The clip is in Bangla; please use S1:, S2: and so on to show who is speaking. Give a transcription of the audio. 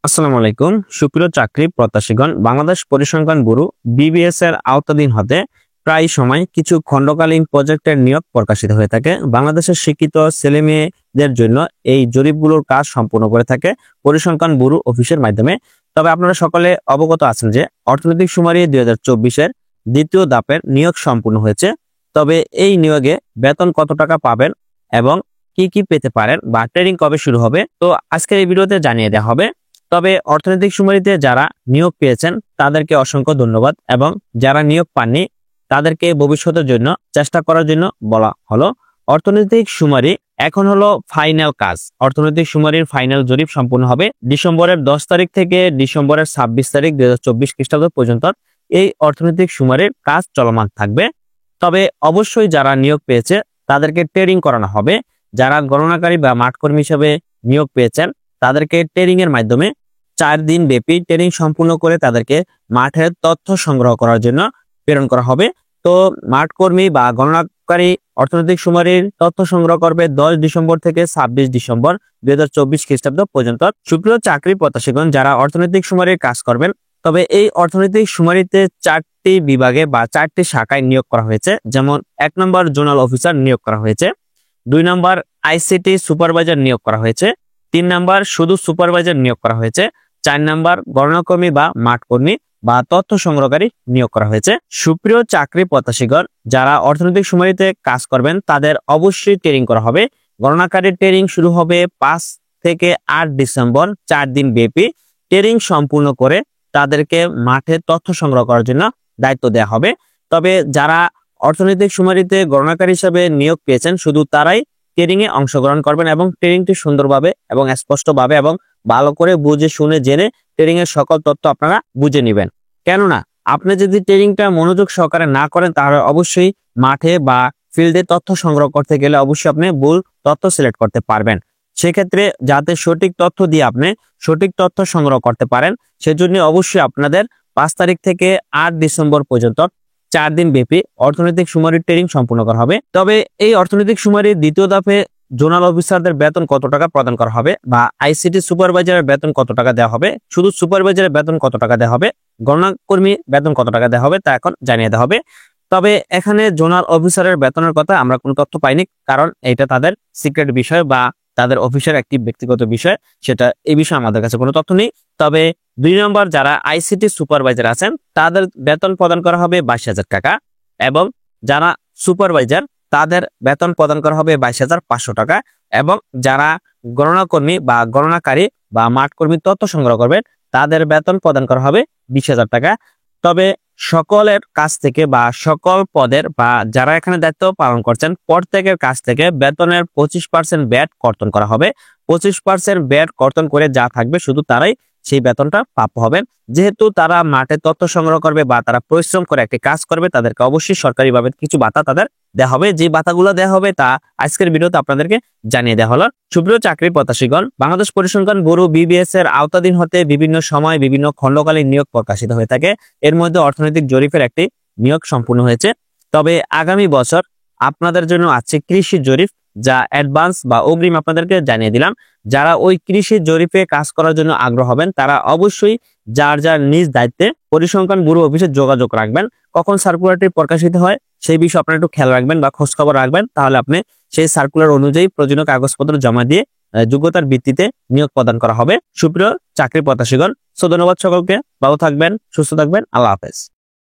S1: আসসালামু আলাইকুম সুপ্রিয় চাকরি প্রত্যাশীগণ, বাংলাদেশ পরিসংখ্যান ব্যুরো বিবিএস এর আওতাধীন হতে প্রায় সময় কিছু খণ্ডকালীন প্রজেক্টের নিয়োগ প্রকাশিত হয়ে থাকে। বাংলাদেশের শিক্ষিত ছেলে মেয়েদের জন্য এই জরিপগুলোর কাজ সম্পূর্ণ করে থাকে পরিসংখ্যান ব্যুরো অফিসের মাধ্যমে। তবে আপনারা সকলে অবগত আছেন যে অর্থনৈতিক শুমারি 2024-এর দ্বিতীয় ধাপের নিয়োগ সম্পূর্ণ হয়েছে। তবে এই নিয়োগে বেতন কত টাকা পাবেন এবং কি কি পেতে পারেন বা ট্রেনিং কবে শুরু হবে, তো আজকের এই ভিডিওতে জানিয়ে দেওয়া হবে। তবে অর্থনৈতিক শুমারিতে যারা নিয়োগ পেয়েছেন তাদেরকে অসংখ্য ধন্যবাদ, এবং যারা নিয়োগ পাননি তাদেরকে ভবিষ্যতের জন্য চেষ্টা করার জন্য বলা হলো। অর্থনৈতিক শুমারি এখন হলো ফাইনাল কাজ। অর্থনৈতিক শুমারির ফাইনাল জরিপ সম্পূর্ণ হবে ডিসেম্বরের 10 তারিখ থেকে ডিসেম্বরের 26 তারিখ 2024 খ্রিস্টাব্দ পর্যন্ত। এই অর্থনৈতিক শুমারির কাজ চলমান থাকবে। তবে অবশ্যই যারা নিয়োগ পেয়েছে তাদেরকে ট্রেনিং করানো হবে। যারা গণনাকারী বা মাঠকর্মী হিসেবে নিয়োগ পেয়েছেন তাদেরকে ট্রেনিং এর মাধ্যমে 4 দিন ব্যাপী ট্রেনিং সম্পূর্ণ করে তাদেরকে মাঠের তথ্য সংগ্রহ করার জন্য প্রেরণ করা হবে। তো মাঠকর্মী বা গণনাকারী অর্থনৈতিক শুমারির তথ্য সংগ্রহ করবে 10 ডিসেম্বর থেকে 26 ডিসেম্বর 2024 খ্রিস্টাব্দ পর্যন্ত। সুপ্রিয় চাকরি প্রত্যাশীগণ, যারা অর্থনৈতিক শুমারির কাজ করবেন, তবে এই অর্থনৈতিক শুমারিতে 4টি বিভাগে বা 4টি শাখায় নিয়োগ করা হয়েছে। যেমন 1 নম্বর জোনাল অফিসার নিয়োগ করা হয়েছে, 2 নম্বর আইসিটি সুপারভাইজার নিয়োগ করা হয়েছে, 3 নম্বর শুধু সুপারভাইজার নিয়োগ করা হয়েছে, 4 নম্বর গণনাকর্মী বা মাঠকর্মী বা তথ্য সংগ্রহকারী নিয়োগ করা হয়েছে। সুপ্রিয় চাকরি প্রত্যাশীগণ, যারা অর্থনৈতিক শুমারিতে কাজ করবেন তাদের অবশ্যই ট্রেনিং করা হবে। গণনাকারীর ট্রেনিং শুরু হবে 5 থেকে 8 ডিসেম্বর, 4 দিন ব্যাপী ট্রেনিং সম্পূর্ণ করে তাদেরকে মাঠে তথ্য সংগ্রহ করার জন্য দায়িত্ব দেওয়া হবে। তবে যারা অর্থনৈতিক শুমারিতে গণনাকারী হিসেবে নিয়োগ পেয়েছেন শুধু তারাই ট্রেনিং এ অংশগ্রহণ করবেন, এবং ট্রেনিংটি সুন্দরভাবে এবং স্পষ্টভাবে এবং ভালো করে বুঝে শুনে জেনে ট্রেনিং এর সকল তথ্য আপনারা বুঝে নেবেন। কেননা আপনি যদি ট্রেনিংটা মনোযোগ সহকারে না করেন তাহলে অবশ্যই মাঠে বা ফিল্ডে তথ্য সংগ্রহ করতে গেলে অবশ্যই আপনি ভুল তথ্য সিলেক্ট করতে পারবেন। সেক্ষেত্রে যাতে সঠিক তথ্য দিয়ে আপনি সঠিক তথ্য সংগ্রহ করতে পারেন, সেজন্য অবশ্যই আপনাদের 5 তারিখ থেকে 8 ডিসেম্বর পর্যন্ত 4 দিন ব্যাপী অর্থনৈতিক শুমারির ট্রেনিং সম্পূর্ণ করা হবে। তবে এই অর্থনৈতিক শুমারির দ্বিতীয় ধাপে জোনাল অফিসারদের বেতন কত টাকা প্রদান করা হবে, বা আইসিটি সুপারভাইজারের বেতন কত টাকা দেওয়া হবে, শুধু সুপারভাইজারের বেতন কত টাকা দেওয়া হবে, গণনাকর্মী বেতন কত টাকা দেওয়া হবে তা এখন জানিয়ে দেওয়া হবে। তবে এখানে জোনাল অফিসারের বেতনের কথা আমরা কোনো তথ্য পাইনি, কারণ এটা তাদের সিক্রেট বিষয় বা তাদের অফিসের একটি ব্যক্তিগত বিষয়, সেটা এই বিষয়ে আমাদের কাছে কোনো তথ্য নেই। তবে 2 নম্বর যারা আইসিটি সুপারভাইজার আছেন তাদের বেতন প্রদান করা হবে 22,000 টাকা, এবং যারা সুপারভাইজার তাদের বেতন প্রদান করা হবে 22,500 টাকা, এবং যারা গণনাকর্মী বা গণনাকারী বা মাঠকর্মী তথ্য সংগ্রহ করবেন তাদের বেতন প্রদান করা হবে 20,000 টাকা। তবে সকলের কাছ থেকে বা সকল পদের বা যারা এখানে দায়িত্ব পালন করছেন প্রত্যেকের কাছ থেকে বেতনের 25% ব্যাট কর্তন করা হবে। 25% ব্যাট কর্তন করে যা থাকবে শুধু তারাই সেই বেতনটা প্রাপ্য হবেন। যেহেতু তারা মাঠে তথ্য সংগ্রহ করবে বা তারা পরিশ্রম করে একটি কাজ করবে, তাদেরকে অবশ্যই সরকারিভাবে কিছু ভাতা তাদের দেওয়া হবে। যে ভাতাগুলো দেওয়া হবে তা আজকের ভিডিওতে আপনাদেরকে জানিয়ে দেওয়া হলো। সুপ্রিয় চাকরি প্রত্যাশীগণ, বাংলাদেশ পরিসংখ্যান ব্যুরো বিবিএস এর আওতাধীন হতে বিভিন্ন সময় বিভিন্ন খণ্ডকালীন নিয়োগ প্রকাশিত হয়ে থাকে। এর মধ্যে অর্থনৈতিক জরিপের একটি নিয়োগ সম্পূর্ণ হয়েছে। তবে আগামী বছর আপনাদের জন্য আছে কৃষি জরিপ, যা অ্যাডভান্স বা অগ্রিম আপনাদেরকে জানিয়ে দিলাম। যারা ওই কৃষি জরিপে কাজ করার জন্য আগ্রহ হবেন তারা অবশ্যই যার যার নিজ দায়িত্বে পরিসংখ্যান ব্যুরো অফিসে যোগাযোগ রাখবেন। কখন সার্কুলারটি প্রকাশিত হয় সেই বিষয়ে আপনারা একটু খেয়াল রাখবেন বা খোঁজ খবর রাখবেন, তাহলে আপনি সেই সার্কুলার অনুযায়ী প্রয়োজনীয় কাগজপত্র জমা দিয়ে যোগ্যতার ভিত্তিতে নিয়োগ প্রদান করা হবে। সুপ্রিয় চাকরি প্রত্যাশীগণ, ধন্যবাদ সকলকে। ভালো থাকবেন, সুস্থ থাকবেন। আল্লাহ হাফেজ।